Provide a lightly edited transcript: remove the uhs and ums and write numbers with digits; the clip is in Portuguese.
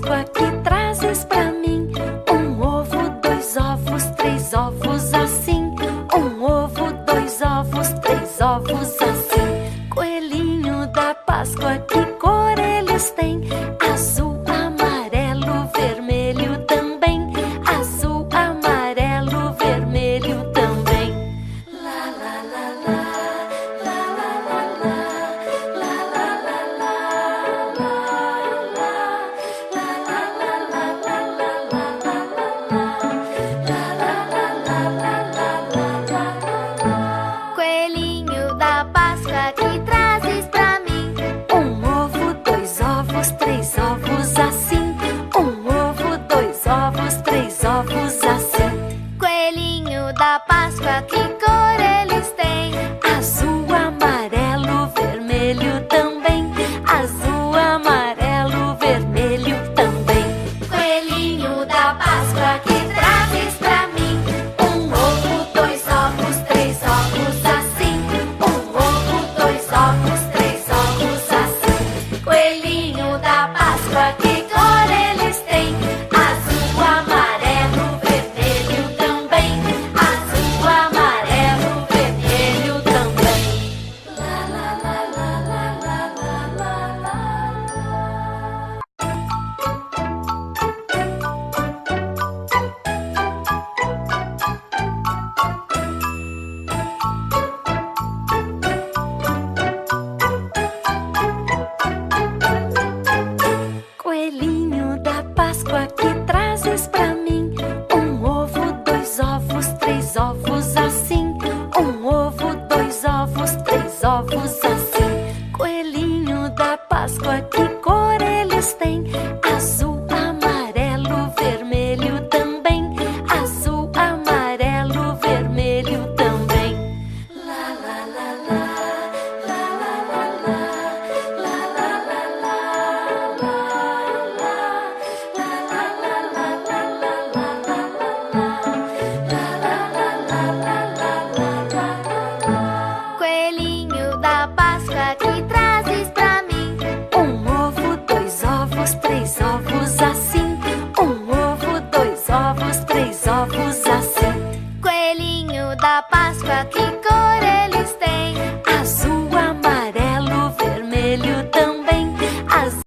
Páscoa que trazes pra mim? Um ovo, dois ovos, três ovos assim. Um ovo, dois ovos, três ovos assim. Coelhinho da Páscoa, que cor eles têm? Azul, amarelo, vermelho também. Azul, amarelo, vermelho também. Lá, lá, lá, lá, lá, lá, lá, lá, lá, lá, lá, lá, Coelhinho da Páscoa, que trazes pra mim? um ovo, dois ovos, três ovos assim. Um ovo, dois ovos, três ovos assim. Coelhinho da Páscoa, que cor eles têm? Azul, amarelo, vermelho também. Azul, amarelo, vermelho também. Coelhinho da Páscoa, que trazes pra mim? Um ovo, dois ovos, três ovos assim. Um ovo, dois ovos, três ovos assim. Coelhinho da Páscoa, que cor eles têm? Azul, amarelo, vermelho também. Azul, amarelo, vermelho também. Lá, lá, lá, lá, lá, lá, lá, lá, lá. Coelhinho da Páscoa, que trazes pra mim? Um ovo, dois ovos, três ovos assim. Um ovo, dois ovos, três ovos assim. Coelhinho da Páscoa, que cor eles têm? Azul,